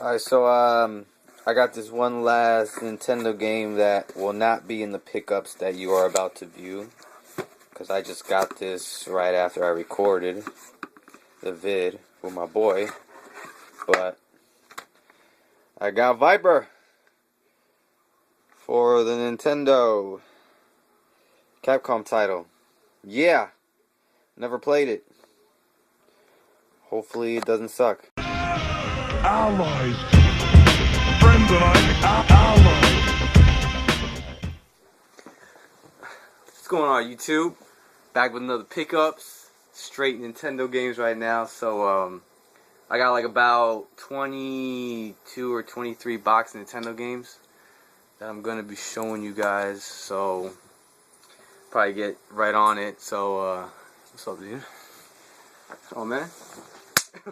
Alright, so I got this one last Nintendo game that will not be in the pickups that you are about to view, because I just got this right after I recorded the vid with my boy. But I got Viper for the Nintendo Capcom title. Yeah, never played it. Hopefully it doesn't suck. Allies. Friends and I, allies. What's going on, YouTube? Back with another pickups. Straight Nintendo games right now. So, I got like about 22 or 23 box Nintendo games that I'm going to be showing you guys. So, probably get right on it. So, what's up, dude? Oh, man.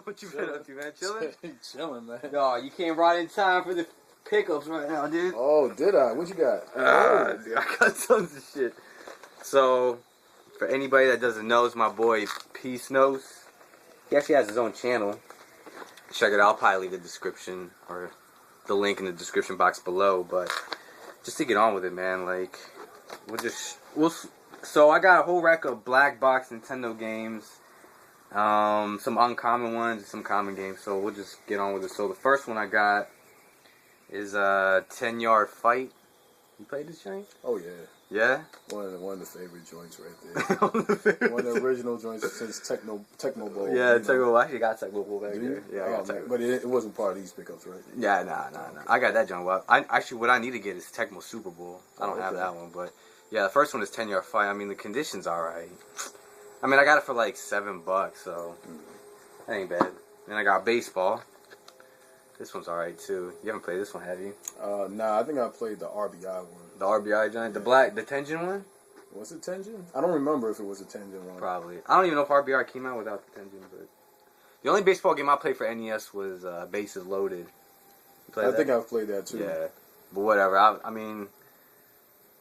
What you been up to, man? Chilling? Chilling, man. No, you came right in time for the pickups right now, dude. Oh, did I? What you got? Dude, I got tons of shit. So, for anybody that doesn't know, it's my boy Piznos. He actually has his own channel. Check it out. I'll probably leave the description or the link in the description box below. But just to get on with it, man, like so I got a whole rack of black box Nintendo games. Some uncommon ones and some common games, so we'll just get on with it. So the first one I got is 10-Yard Fight. You played this joint? Oh yeah. Yeah? One of the favorite joints right there. One of the original joints since Tecmo Bowl. Yeah, Tecmo. I actually got Tecmo Bowl back there. Yeah, I got man. Tecmo. But it wasn't part of these pickups, right? Yeah, nah. I got that joint. Well, actually, what I need to get is Tecmo Super Bowl. I don't have that one, but yeah, the first one is 10-Yard Fight. I mean, the condition's alright. I mean, I got it for like $7, so that ain't bad. Then I got baseball. This one's alright too. You haven't played this one, have you? Nah, I think I played the RBI one. The RBI giant, the Tengen one. Was it Tengen? I don't remember if it was a Tengen one. Probably. I don't even know if RBI came out without the Tengen, but the only baseball game I played for NES was Bases Loaded. I think I've played that too. Yeah, but whatever. I mean,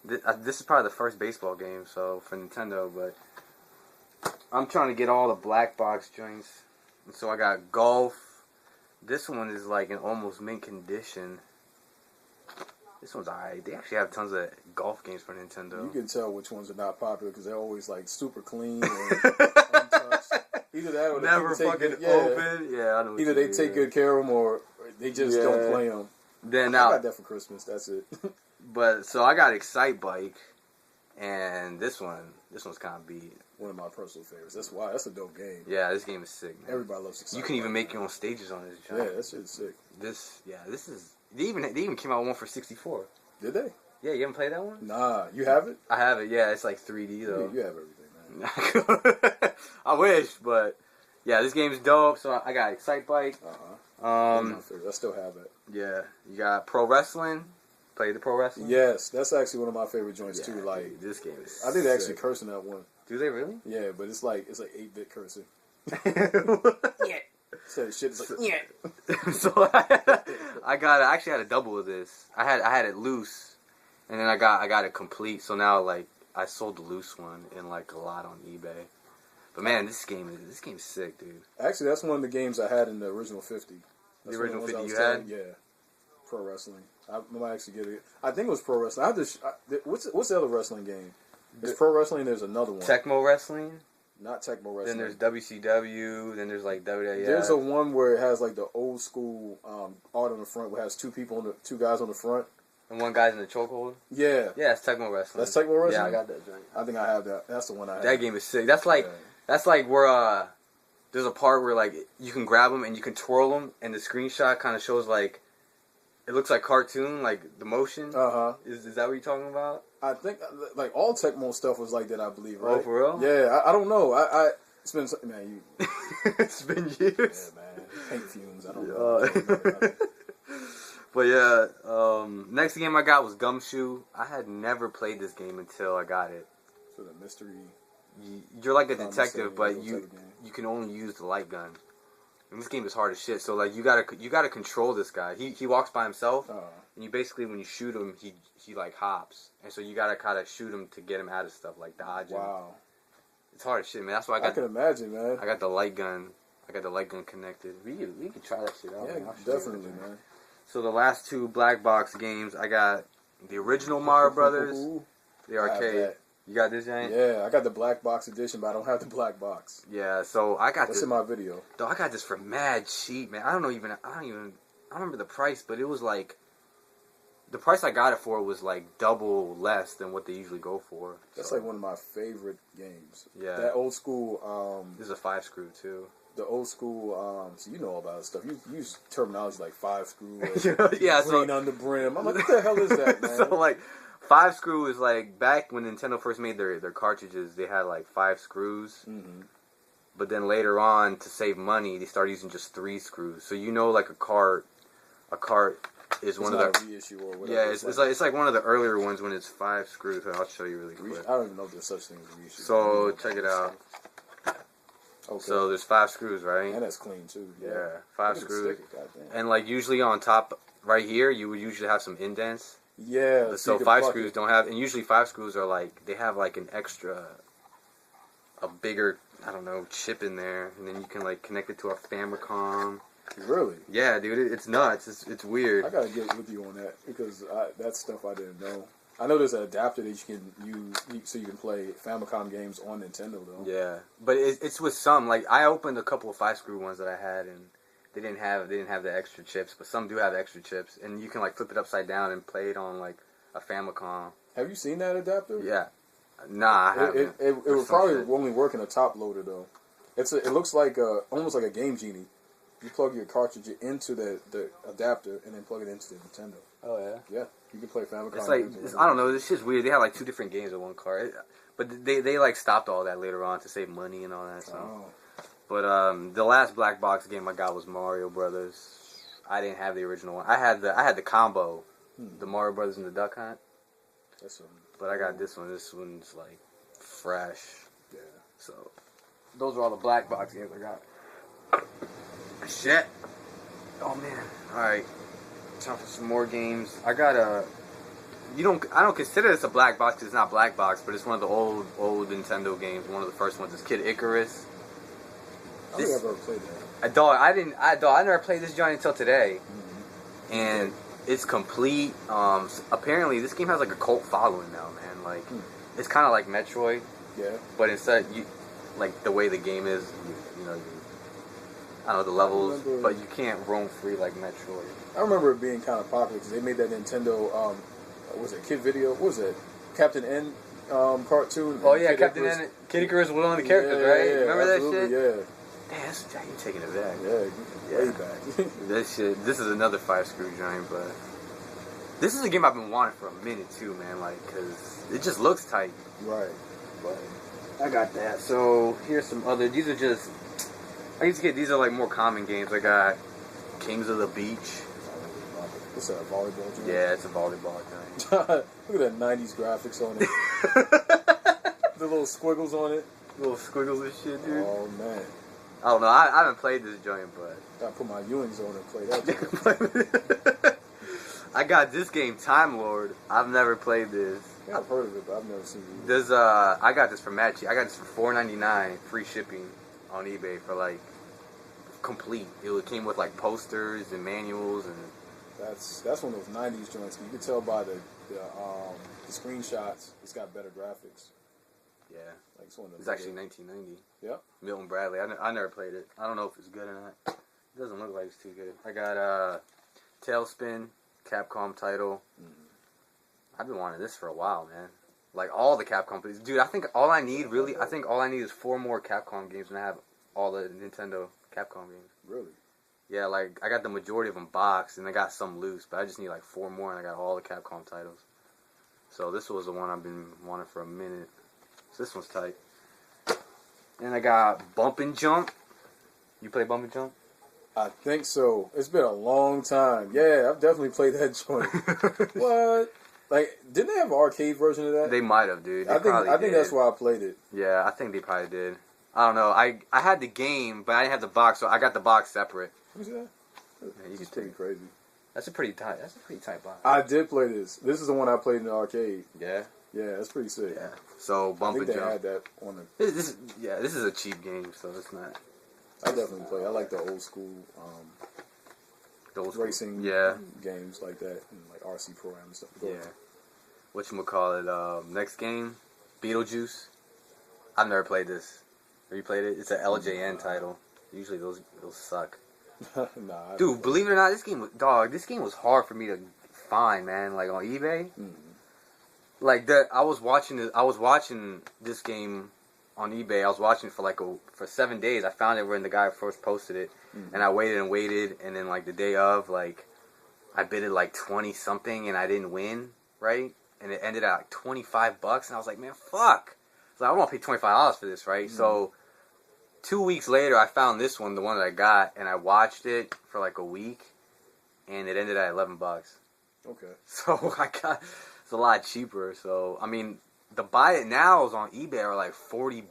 this is probably the first baseball game, so for Nintendo, but. I'm trying to get all the black box joints. And so I got golf. This one is like in almost mint condition. This one's alright. They actually have tons of golf games for Nintendo. You can tell which ones are not popular because they're always like super clean or untouched. Either that or never fucking open. Yeah, I know. Either they take good care of them or they just don't play them. Then I got that for Christmas. That's it. But so I got Excite Bike, and this one's kind of beat. One of my personal favorites. That's why. That's a dope game. Yeah, this game is sick, man. Everybody loves Excite. You can even make your own stages on this joint. Yeah, that shit's sick. This is. They even came out with one for 64. Did they? Yeah, you haven't played that one? Nah, you have it? I have it. Yeah, it's like 3D though. You have everything, man. I wish, but yeah, this game's dope. So I got Excite Bike. I still have it. Yeah, you got Pro Wrestling. Play the Pro Wrestling. Yes, that's actually one of my favorite joints too. Like dude, this game is. I think they actually curse in that one. Do they really? Yeah, but it's like 8-bit cursing. Yeah. So shit is like yeah. So I actually had a double of this. I had it loose, and then I got it complete. So now like I sold the loose one in like a lot on eBay. But man, this game is sick, dude. Actually, that's one of the games I had in the original 50. That's the original 50 you had? Yeah. Pro Wrestling. I might actually get it. I think it was Pro Wrestling. What's the other wrestling game? There's Pro Wrestling. There's another one. Tecmo Wrestling. Not Tecmo Wrestling. Then there's WCW. Then there's like WWF. There's a one where it has like the old school art on the front, where it has two guys on the front, and one guy's in the chokehold. Yeah. Yeah, it's Tecmo Wrestling. That's Tecmo Wrestling. Yeah, I got that joint. I think I have that. That's the one I have. That game is sick. That's like where there's a part where like you can grab them and you can twirl them, and the screenshot kind of shows like. It looks like cartoon, like the motion. Is that what you're talking about? I think like all Tecmo stuff was like that. I believe, right? Oh, for real? Yeah, I don't know. It's been man, it's been years. Yeah, man. Paint fumes. I don't know. But yeah, next game I got was Gumshoe. I had never played this game until I got it. So the mystery. You're like a detective, but you can only use the light gun. And this game is hard as shit. So like you gotta control this guy. He walks by himself, and you basically when you shoot him, he like hops, and so you gotta kind of shoot him to get him out of stuff like dodging. Wow, it's hard as shit, man. That's why I can imagine, man. I got the light gun. I got the light gun connected. We could try that shit out. Yeah, man. I'll show you definitely, what man. So the last 2 black box games, I got the original Mario Brothers, the I have arcade. that. You got this, Giant? Yeah, I got the black box edition, but I don't have the black box. Yeah. So I got That's this. in my video. Though I got this for mad cheap, man. I don't remember the price, but it was like the price I got it for was like double less than what they usually go for. That's So, like one of my favorite games. Yeah. That old school. This is a 5-screw too. The old school. So you know all about this stuff. You use terminology like 5-screw. Yeah. Green So on the brim. I'm like, what the hell is that, man? so like 5-screw is like back when Nintendo first made their cartridges, they had like 5 screws. Mm-hmm. But then later on, to save money, they started using just 3 screws. So you know, like a cart is one of not the a reissue or whatever. yeah. It's like one of the earlier ones when it's 5 screws. I'll show you really quick. I don't even know if there's such thing as a reissue. So check it out. Okay. So there's 5 screws, right? And that's clean too. Yeah, 5 Look at the screws. sticker, goddamn. And like usually on top, right here, you would usually have some indents. Yeah. So you can 5 pluck screws it. don't have, and usually 5 screws are like they have like a bigger, I don't know, chip in there, and then you can like connect it to a Famicom. Really? Yeah, dude, it's nuts. It's weird. I gotta get with you on that because that's stuff I didn't know. I know there's an adapter that you can use so you can play Famicom games on Nintendo though. Yeah, but it's with some. Like I opened a couple of 5-screw ones that I had, and they didn't have the extra chips, but some do have extra chips, and you can like flip it upside down and play it on like a Famicom. Have you seen that adapter? Yeah, nah, I haven't. It Or would some probably shit. only work in a top loader though. It looks like almost like a Game Genie. You plug your cartridge into the adapter and then plug it into the Nintendo. Oh yeah. Yeah, you can play Famicom. It's like games I don't know. This shit's weird. They had like 2 different games in one cart, but they like stopped all that later on to save money and all that. So. Oh. But the last black box game I got was Mario Brothers. I didn't have the original one. I had the combo, the Mario Brothers and the Duck Hunt. That's But I got this one. This one's like fresh. yeah. So those are all the black box games I got. Shit. Oh man. All right. Time for some more games. I got a. I don't consider this a black box because it's not black box, but it's one of the old Nintendo games. One of the first ones is Kid Icarus. I don't think I've ever played that. I never played this joint until today, Mm-hmm. and it's complete. Apparently, this game has like a cult following now, man. Like, it's kind of like Metroid, Yeah. but instead, like the way the game is, I don't know the levels, remember- but you can't roam free like Metroid. I remember it being kind of popular because they made that Nintendo. What was it Kid Video? What was it? Captain N cartoon. Oh yeah, Kid Captain Icarus. N. Kid Icarus was one of the characters, right? Yeah, Remember that absolutely, shit? Yeah. Man, that's you're taking it back. Yeah, way back. This shit. This is another 5-screw giant, but this is a game I've been wanting for a minute too, man. Like, cause it just looks tight. Right. But I got that. So here's some other. These are just. I used to get these are like more common games. I got Kings of the Beach. What's that, volleyball game? Yeah, it's a volleyball game. Look at that 90s graphics on it. The little squiggles on it. Little squiggles and shit, dude. Oh, man. I don't know. I haven't played this joint, but Gotta put my Ewings on and play that game. I got this game, Time Lord. I've never played this. Yeah, I've heard of it, but I've never seen it. There's I got this for Matchy. I got this for $4.99 free shipping on eBay for like complete. It came with like posters and manuals and. That's one of those 90s joints. You can tell by the screenshots, it's got better graphics. Yeah, Like it's one of those. it's actually 1990. Yep. Milton Bradley. I never played it. I don't know if it's good or not. It doesn't look like it's too good. I got Tailspin, Capcom title. I've been wanting this for a while, man. Like all the Capcom companies, dude. I think all I need is 4 more Capcom games, and I have all the Nintendo Capcom games. Really? Yeah, like I got the majority of them boxed, and I got some loose, but I just need like 4 more, and I got all the Capcom titles. So this was the one I've been wanting for a minute. So this one's tight. And I got Bump and Jump. You play Bump and Jump? I think so. It's been a long time. Yeah, I've definitely played that joint. What? Like, didn't they have an arcade version of that? They might have, dude. They I think that's why I played it. Yeah, I think they probably did. I don't know. I had the game, but I didn't have the box, so I got the box separate. Who's that? Yeah, you This is can pretty take. crazy. That's a pretty tight box. I did play this. This is the one I played in the arcade. Yeah. Yeah, that's pretty sick. Yeah. So I Bump think and they Jump. had that on the. This is a cheap game, so it's not. I definitely play. I like the old school Those racing yeah. games like that, and like RC Pro Am and stuff. Go Yeah. ahead. Whatchamacallit, next game, Beetlejuice. I've never played this. Have you played it? It's an LJN title. Usually those suck. Nah, Dude, believe it or not, this game was hard for me to find, man. Like on eBay. Mm-hmm. Like I was watching this game on eBay. I was watching for 7 days. I found it when the guy first posted it, and I waited, and then like the day of, like I bid it like 20 something, and I didn't win, right? And it ended at like $25, and I was like, man, fuck. So I want to pay $25 for this, right? So 2 weeks later, I found this one, the one that I got, and I watched it for like a week, and it ended at $11. Okay. So it's a lot cheaper. So I mean, the buy it nows on eBay are like $40.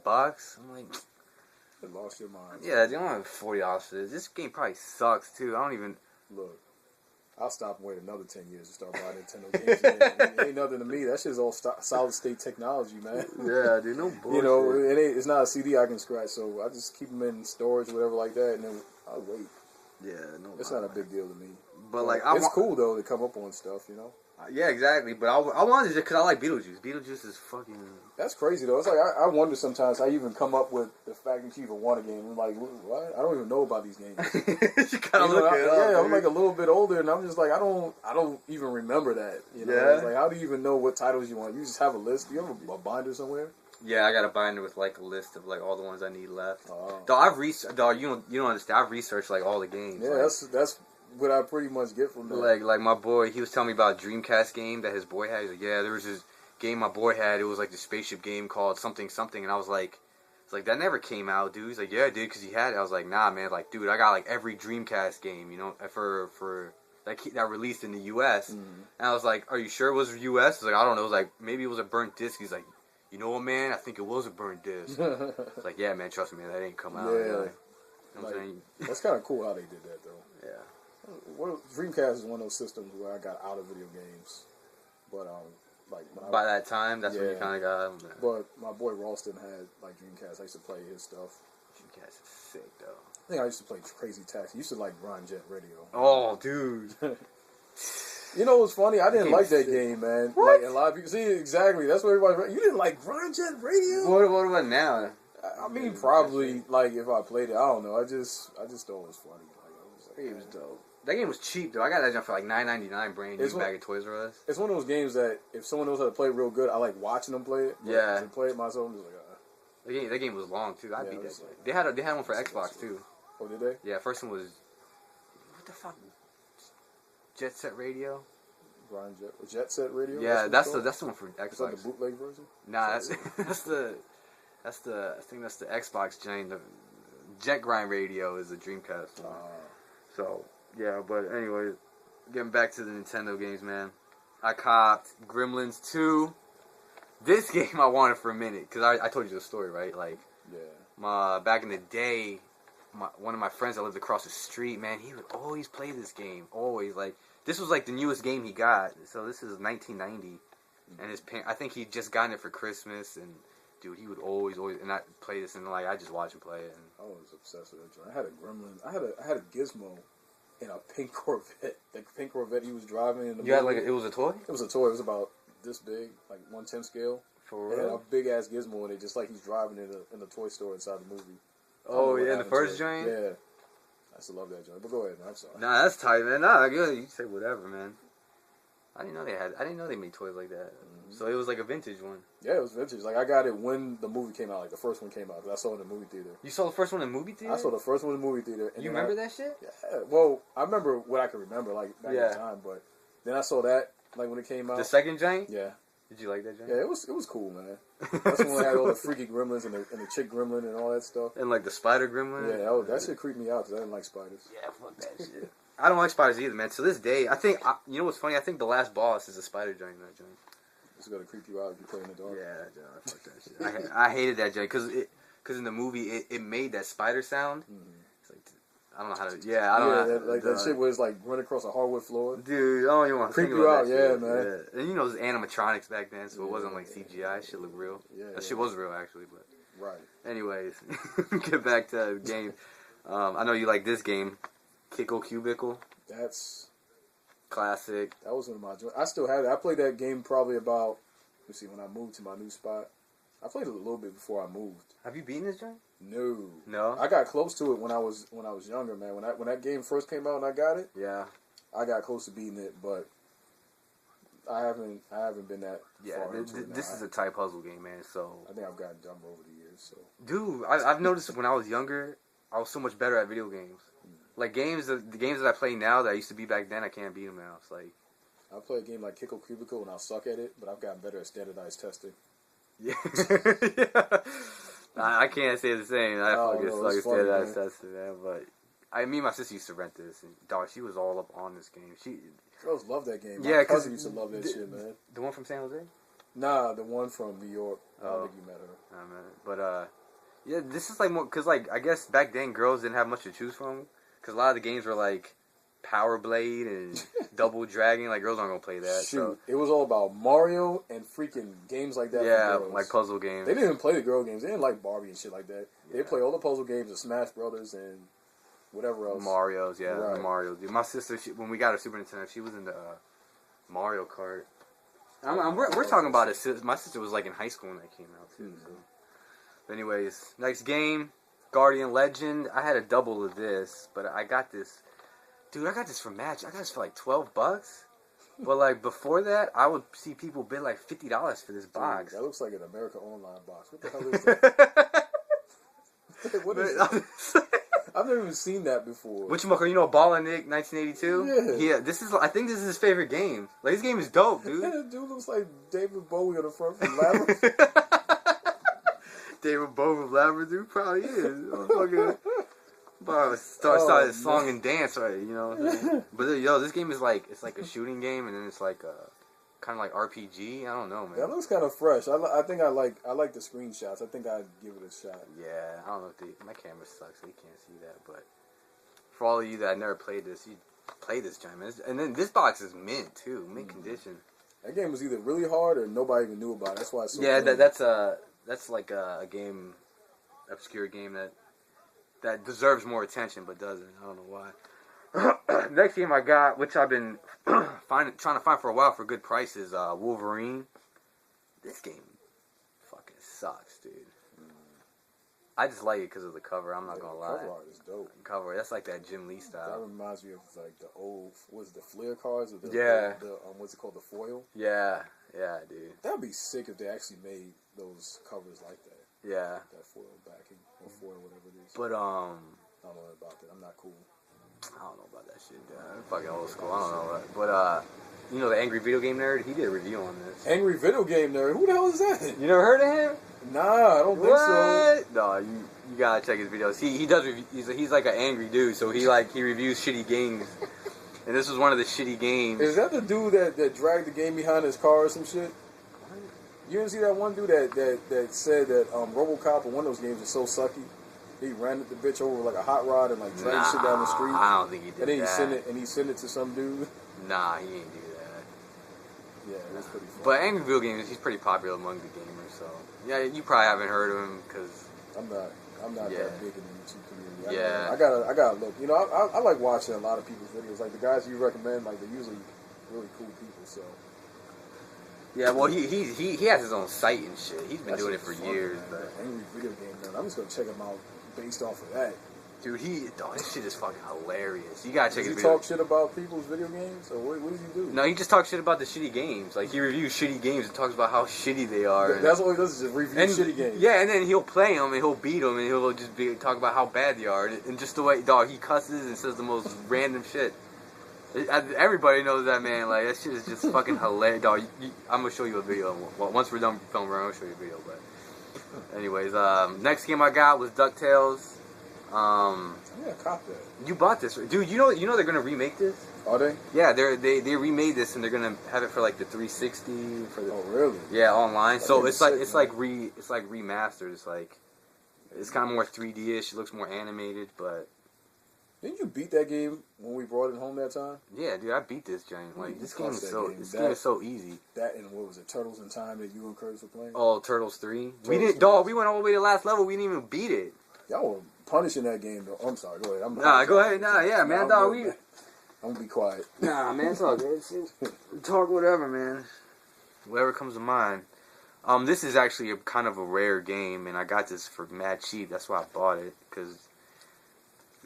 I'm like, You lost your mind. yeah, they don't have $40 for this. This game probably sucks too. I don't even Look, I'll stop and wait another 10 years to start buying Nintendo games again. It ain't nothing to me. That shit's all solid state technology, man. Yeah, dude, no bullshit. You know, it's not a CD I can scratch, so I just keep them in storage, whatever like that, and then I'll wait. Yeah, no. It's not a big deal to me. But like, it's cool though to come up on stuff, you know. Yeah, exactly. But I wanted it because I like Beetlejuice. Beetlejuice is fucking. That's crazy though. It's like I wonder sometimes how you even come up with the fact that you even want a game. I'm like, what? I don't even know about these games. You kind of look it up. Yeah, I'm dude. like a little bit older, and I'm just like, I don't even remember that. You know, Yeah. It's like, how do you even know what titles you want? You just have a list. Do you have a binder somewhere? Yeah, I got a binder with like a list of like all the ones I need left. Oh. Dog, you don't understand. I've researched like all the games. Yeah, like, that's what I pretty much get from that. like my boy, he was telling me about a Dreamcast game that his boy had. He's like, yeah, there was this game my boy had. It was like the spaceship game called something, and I was like, it's like that never came out, dude. He's like, yeah, dude, because he had it. I was like, nah, man. Like, dude, I got like every Dreamcast game, you know, for that released in the U.S. And I was like, are you sure it was U.S.? I was like, I don't know. It was like maybe it was a burnt disc. He's like, you know what, man? I think it was a burnt disc. It's like, yeah, man, trust me, man, that ain't come out. Yeah. You know what I'm saying? That's kind of cool how they did that though. Yeah. Well, Dreamcast is one of those systems where I got out of video games, but like when By that time, that's when you Yeah. kind of got. But my boy Ralston had like Dreamcast. I used to play his stuff. Dreamcast is sick, though. I think I used to play Crazy Taxi. I used to like Grind Jet Radio. Oh, dude. You know what's funny? I didn't Game like that sick. game, man. What? Like a lot of people see exactly. That's what everybody. You didn't like Grind Jet Radio? What about now? I mean, probably like if I played it. I don't know. I just thought it was funny. Like, I was like, It was dope. That game was cheap, though. I got that jump for like $9.99 brand new It's one- bag of Toys R Us. It's one of those games that if someone knows how to play it real good, I like watching them play it. But Yeah. To play it myself, I'm just like, That game was long, too. I Yeah, beat it that. was like- They had one for Xbox, too. oh, did they? Yeah, first one was... What the fuck? Jet Set Radio? Grind Jet Set Radio. Yeah, what that's it's the called? one for Is that Xbox. the bootleg version? Nah, that's I think that's the Xbox chain. The Jet Grind Radio is the Dreamcast one. So yeah, but anyway, getting back to the Nintendo games, man. I copped Gremlins 2. This game I wanted for a minute because I told you the story, right? Like Yeah. back in the day, one of my friends that lived across the street, man, he would always play this game. Always, like, this was like the newest game he got. So this is 1990, and I think he'd just gotten it for Christmas, and dude, he would always and I play this, and like I just watch him play it. And I was obsessed with that joint. I had a Gremlin. I had a Gizmo in a pink Corvette. The pink Corvette he was driving in the you had movie. like it was a toy It was a toy. It was about this big, like 1/10 scale. for It had a real. big ass Gizmo in it, just like he's driving in the toy store inside the movie. I don't Oh know what yeah, in the happened first to it. joint. Yeah. I used to love that joint. But go ahead, man. I'm sorry. Nah, that's tight, man. Nah, good. You say whatever, man. I didn't know they made toys like that. So it was like a vintage one. Yeah, it was vintage. Like I got it when the movie came out. Like the first one came out because I saw it in the movie theater. You saw the first one in the movie theater? I saw the first one in the movie theater. And You then remember that shit? Yeah. Well, I remember what I can remember, like back Yeah. in time. But then I saw that, like when it came out. The second giant? Yeah. Did you like that giant? Yeah, it was cool, man. That's when I had all the freaky gremlins and the chick gremlin and all that stuff. And like the spider gremlin? Yeah, that shit creeped me out because I didn't like spiders. Yeah, fuck that shit. I don't like spiders either, man. To this day, you know what's funny? I think the last boss is a spider giant in that joint. It's gonna creep you out if you play in the dark. Yeah, John, fuck that shit. I hated that joint because in the movie it made that spider sound. It's like, I don't know how to. Yeah, I don't know. That shit was like running across a hardwood floor. Dude, I don't even want to Creep think you about out, that yeah, shit. man. Yeah. And you know, it was animatronics back then, so it wasn't like Yeah. CGI. That shit looked real. Yeah, That shit was real, actually. But Right. anyways, get back to the game. I know you like this game, Kickle Cubicle. That's Classic. That was one of my joints. I still have it. I played that game probably about, let's see, when I moved to my new spot. I played it a little bit before I moved. Have you beaten this joint? No. No? I got close to it when I was younger, man. When that game first came out and I got it, Yeah. I got close to beating it, but I haven't been that far into it now. This is a tight puzzle game, man. So I think I've gotten dumber over the years. So, dude, I've noticed when I was younger, I was so much better at video games. Like the games that I play now that I used to be back then, I can't beat them now. It's like I'll play a game like Kickle Cubicle and I'll suck at it, but I've gotten better at standardized testing. yeah. I can't say the same. I fucking suck at standardized testing, man. But me and my sister used to rent this, and dog, she was all up on this game. Girls love that game. Yeah, my cousin used to love that shit, man. The one from San Jose? Nah, the one from New York. I don't think you met her. Oh, man. But yeah, this is like more because like I guess back then girls didn't have much to choose from. Because a lot of the games were like Power Blade and Double Dragon. Like, girls aren't going to play that. Shoot, so. It was all about Mario and freaking games like that. Yeah, for girls. like puzzle games. They didn't even play the girl games. They didn't like Barbie and shit like that. They play all the puzzle games and Smash Brothers and whatever else. Mario's, yeah. Right. The Mario's. Dude, my sister, when we got a Super Nintendo, she was in the Mario Kart. We're talking about it. My sister was like in high school when that came out, too. So. But anyways, next game. Guardian Legend. I had a double of this, but I got this. Dude, I got this for Match. I got this for like $12. But like before that, I would see people bid like $50 for this box. Dude, that looks like an America Online box. What the hell is that? What is that? I've never even seen that before. Whatchamacallit, you know Ball and Nick 1982? Yeah. Yeah, I think this is his favorite game. Like, this game is dope, dude. Yeah, dude looks like David Bowie on the front from Labyrinth. David Bowie from Labyrinth, dude, probably is. Start a song and dance, right? You know. But yo, this game is like a shooting game, and then it's like kind of like RPG. I don't know, man. That looks kind of fresh. I think I like the screenshots. I think I'd give it a shot. Yeah, I don't know if my camera sucks, so you can't see that. But for all of you that never played this, you play this game. And then this box is mint too, mint condition. That game was either really hard or nobody even knew about it. That's why it's so that's like a game, obscure game that deserves more attention but doesn't. I don't know why. Next game I got, which I've been trying to find for a while for good prices, Wolverine. This game fucking sucks, dude. I just like it because of the cover. I'm not gonna lie. Cover art is dope. Cover, that's like that Jim Lee style. That reminds me of like the old, what's the Flair cards? Or the, Yeah. The what's it called? The foil. Yeah, dude. That would be sick if they actually made those covers like that. Yeah. That foil backing or foil, whatever it is. But I don't know about that. I'm not cool. I don't know about that shit, dude. I'm fucking old school. I don't know. But you know the Angry Video Game Nerd? He did a review on this. Angry Video Game Nerd. Who the hell is that? You never heard of him? Nah, I don't think so. No, you gotta check his videos. He does he's like an angry dude, so he reviews shitty games. And this was one of the shitty games. Is that the dude that dragged the game behind his car or some shit? You didn't see that one dude that said that RoboCop or one of those games was so sucky? He ran the bitch over with like a hot rod and like dragged shit down the street. I don't think he did and then that. he sent it to some dude. Nah, he ain't do that. Yeah, that's pretty funny. But Angry Video Games, he's pretty popular among the gamers, so yeah, you probably haven't heard of him because I'm not that big in the YouTube community. Yeah. I gotta look. You know, I like watching a lot of people's videos. Like the guys you recommend, like they're usually really cool people. So yeah, well he has his own site and shit. He's been doing it for years. Man, but Angry Video Game Nerd. I'm just gonna check him out based off of that. dude, this shit is fucking hilarious. You gotta check his Does he videos. talk shit about people's video games, or what does he do? No, he just talks shit about the shitty games. Like he reviews shitty games and talks about how shitty they are. That's all he does is just review shitty games. Yeah, and then he'll play them and he'll beat them and he'll just talk about how bad they are and just the way he cusses and says the most random shit. Everybody knows that man. Like that shit is just fucking hilarious. Dog, I'm gonna show you a video. Well, once we're done filming, I'm gonna show you a video. But anyways, next game I got was DuckTales. Yeah, cop that. You bought this, right? Dude. You know they're gonna remake this. Are they? Yeah, they remade this and they're gonna have it for like the 360 for the. Oh really? Yeah, online. So it's sick, like remastered. It's kind of more 3D-ish. It looks more animated, but. Didn't you beat that game when we brought it home that time? Yeah, dude, I beat this game. Like this game is this game is so easy. That and what was it, Turtles in Time that you and Curtis were playing? Oh, Turtles 3. We didn't, dog. We went all the way to the last level. We didn't even beat it. Y'all were punishing that game though. I'm sorry. Go ahead. Nah, go ahead. Nah, yeah, man. Dog, we. I'm gonna be quiet. Nah, man, it's all good. Talk whatever, man. Whatever comes to mind. This is actually a kind of a rare game, and I got this for mad cheap. That's why I bought it, because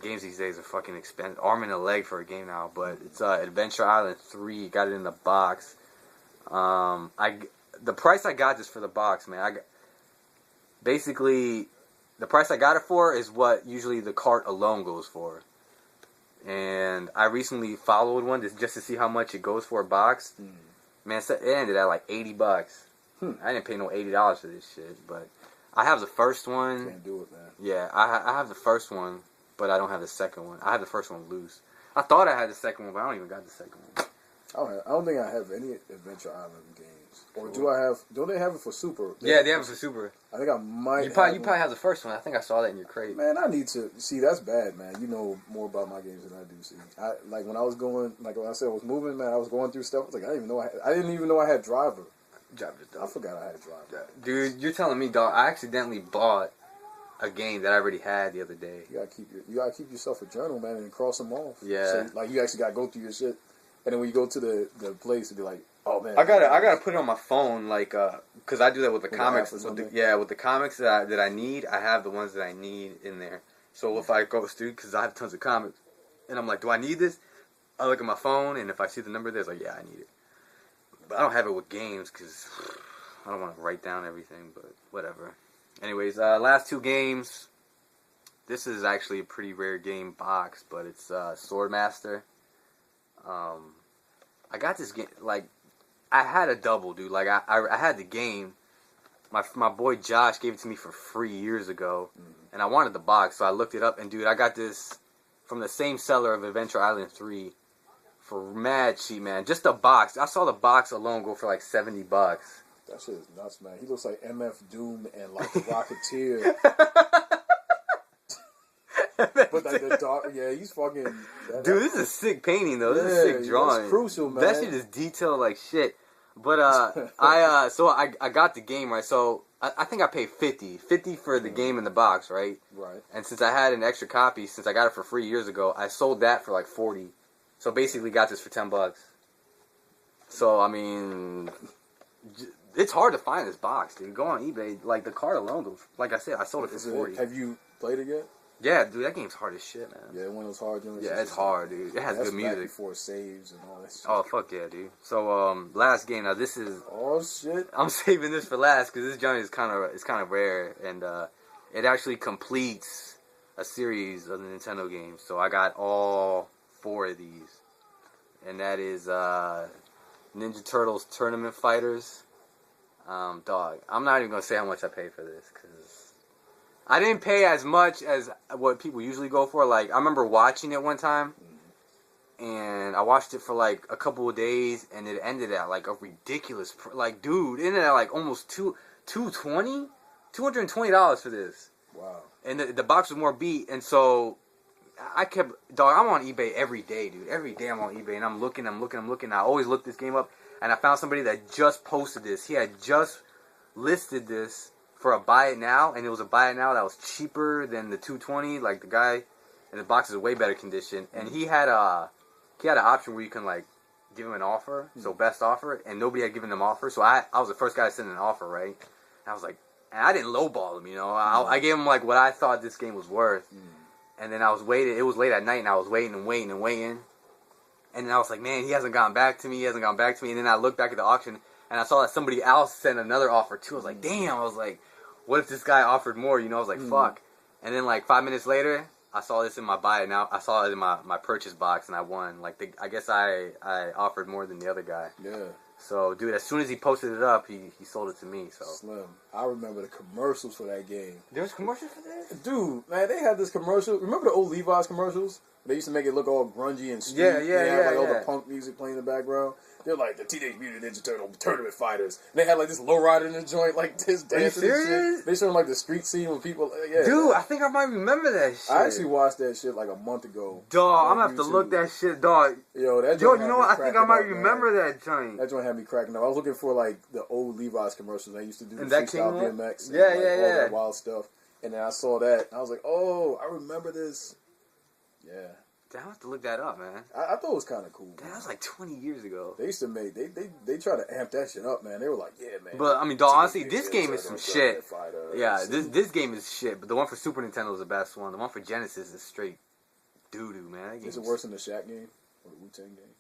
games these days are fucking expensive. Arm and a leg for a game now, but it's Adventure Island 3. Got it in the box. The price I got this for the box, man. Basically, the price I got it for is what usually the cart alone goes for. And I recently followed one just to see how much it goes for a box. Man, it ended at like $80. I didn't pay no $80 for this shit, but I have the first one. Can't do it, man. Yeah, I have the first one, but I don't have the second one. I have the first one loose. I thought I had the second one, but I don't even got the second one. I don't think I have any Adventure Island games. Or do I have? Don't they have it for Super? They have it for Super. I think I might. You probably have the first one. I think I saw that in your crate. Man, I need to see. That's bad, man. You know more about my games than I do. See, like when I was going, like when I said I was moving, man, I was going through stuff. I was like, I didn't even know I had Driver. I forgot I had Driver. Dude, you're telling me, dog? I accidentally bought a game that I already had the other day. You gotta keep yourself a journal, man, and cross them off. Yeah. So, like you actually gotta go through your shit, and then when you go to the place, to be like, oh man, I gotta put it on my phone, like, cause I do that with the comics. With the comics that I need, I have the ones that I need in there. So if I go through, cause I have tons of comics, and I'm like, do I need this? I look at my phone, and if I see the number there, it's like, yeah, I need it. But I don't have it with games, cause I don't want to write down everything. But whatever. Anyways, last two games. This is actually a pretty rare game box, but it's Swordmaster. I got this game, like, I had a double, dude. Like, I had the game. My boy Josh gave it to me for free years ago, and I wanted the box, so I looked it up, and dude, I got this from the same seller of Adventure Island 3 for mad cheap, man. Just the box. I saw the box alone go for like $70. That shit is nuts, man. He looks like MF Doom and like the Rocketeer. But like the dark, yeah, he's fucking. Dude, this is a sick painting though. This is a sick drawing. That's crucial, man. That shit is detailed like shit. But I got the game, right. So I think I paid $50 for the game in the box, right? Right. And since I had an extra copy, since I got it for free years ago, I sold that for like $40. So basically, got this for $10. So I mean, it's hard to find this box, dude. Go on eBay, like the card alone goes. Like I said, I sold it for $40. Have you played it yet? Yeah, dude, that game's hard as shit, man. Yeah, one of those hard games. Yeah, it's hard, dude. It has good music. Back before saves and all that shit. Oh, fuck yeah, dude. So, last game. Now, this is... Oh, shit. I'm saving this for last, because this joint is kind of rare, and it actually completes a series of the Nintendo games. So, I got all 4 of these. And that is Ninja Turtles Tournament Fighters. Dog, I'm not even going to say how much I paid for this, because... I didn't pay as much as what people usually go for. Like, I remember watching it one time, and I watched it for, like, a couple of days, and it ended at, like, a ridiculous... Like, dude, it ended at, like, almost $220 for this. Wow. And the box was more beat, and so I kept... Dog, I'm on eBay every day, dude. Every day I'm on eBay, and I'm looking. I always look this game up, and I found somebody that just posted this. He had just listed this for a buy it now, and it was a buy it now that was cheaper than the $220. Like the guy, and the box is way better condition. And he had an option where you can like give him an offer, so best offer, and nobody had given him offer. So I was the first guy to send an offer, right? And I was like, and I didn't lowball him, you know. I gave him like what I thought this game was worth, and then I was waiting. It was late at night, and I was waiting. And then I was like, man, he hasn't gotten back to me. And then I looked back at the auction, and I saw that somebody else sent another offer too. I was like, damn. I was like, what if this guy offered more? You know, I was like, fuck. And then like 5 minutes later, I saw this in my buy it now. I saw it in my purchase box, and I won. Like, I guess I offered more than the other guy. Yeah. So, dude, as soon as he posted it up, he sold it to me. So Slim, I remember the commercials for that game. There was commercials for this? Dude, man, they had this commercial. Remember the old Levi's commercials? They used to make it look all grungy and street. Yeah. All the punk music playing in the background. They're like the Teenage Mutant Ninja Turtle Tournament Fighters. And they had like this lowrider in the joint, like this dancing and shit. They showed like the street scene with people. Yeah. Dude, I think I might remember that shit. I actually watched that shit like a month ago. Dog, I'm gonna have to look that shit, dog. Yo, that Yo, joint you know what? I think I might remember that joint. That joint had me cracking up. I was looking for like the old Levi's commercials. I used to do the and that freestyle came BMX. Yeah. All that wild stuff. And then I saw that, and I was like, oh, I remember this. Yeah. Damn, I have to look that up, man. I thought it was kind of cool. Damn, that was like 20 years ago. They used to make, they try to amp that shit up, man. They were like, yeah, man. But, I mean, dog, honestly, this game is some shit. Yeah, this game is shit, but the one for Super Nintendo is the best one. The one for Genesis is straight doo-doo, man. Is it worse than the Shaq game? Or the Wu-Tang game?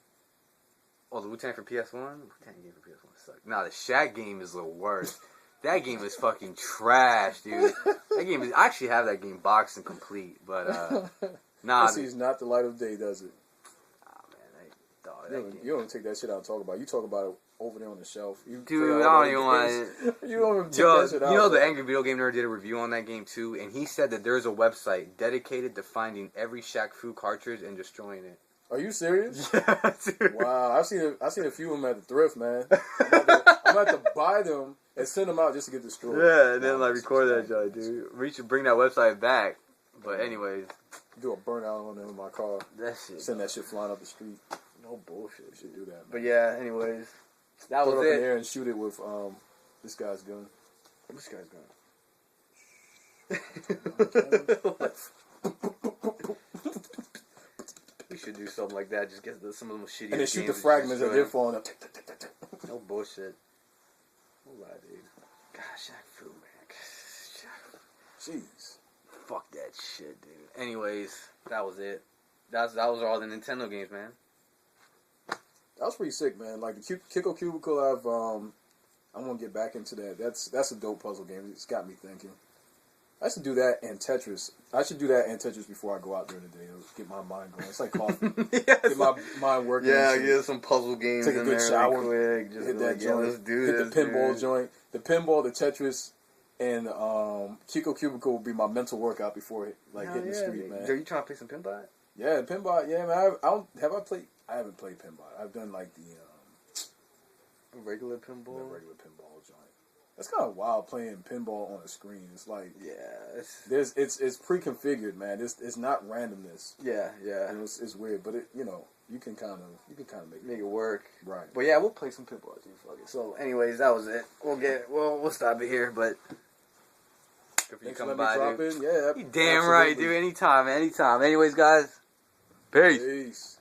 Oh, the Wu-Tang for PS1? Wu-Tang game for PS1 sucked. Nah, the Shaq game is the worst. That game is fucking trash, dude. That game is... I actually have that game boxed and complete, but, nah. This sees not the light of day, does it? Dog, you don't take that shit out and talk about it. You talk about it over there on the shelf. Dude, I don't even want to. You don't even take that shit out. You know, the Angry Video Game Nerd did a review on that game too, and he said that there's a website dedicated to finding every Shaq Fu cartridge and destroying it. Are you serious? Yeah, dude. Wow, I've seen a few of them at the thrift, man. I'm about to buy them and send them out just to get destroyed. Yeah, and then like record that joint, dude. We should bring that website back. But anyways, do a burnout on them in my car. That shit. Send that shit flying up the street. No bullshit. We should do that, man. But yeah, anyways, that was Throw it up it. in the air and shoot it with this guy's gun. This guy's gun. We should do something like that. Just get some of them shitty. And then shoot the fragments of their phone up. No bullshit. No lie, dude. God, Shaq Fu, man. Jeez. Fuck that shit, dude. Anyways, that was it. That was all the Nintendo games, man. That was pretty sick, man. Like the Kiko Cubicle, I'm gonna get back into that. That's a dope puzzle game. It's got me thinking. I should do that and Tetris. I should do that and Tetris before I go out during the day. It'll get my mind going. It's like coffee. Get my mind working. Yeah, get some puzzle games. Take a good shower. Quick. Just hit that joint. Let's do hit this, the pinball dude. joint. The pinball, the Tetris, and Kiko Cubicle will be my mental workout before hitting the street, man. Are you trying to play some pinball? Yeah, pinball. Yeah, man. I haven't played pinball. I've done like the regular pinball. The regular pinball joint. That's kind of wild playing pinball on a screen. It's like it's pre-configured, man. It's not randomness. Yeah. And it's weird, but you can kind of make it work. Right. But yeah, we'll play some pinball too. Fuck it. So, anyways, that was it. We'll stop it here, but. If you come by, dude. Yeah, you damn right, dude. Anytime. Anyways, guys. Peace.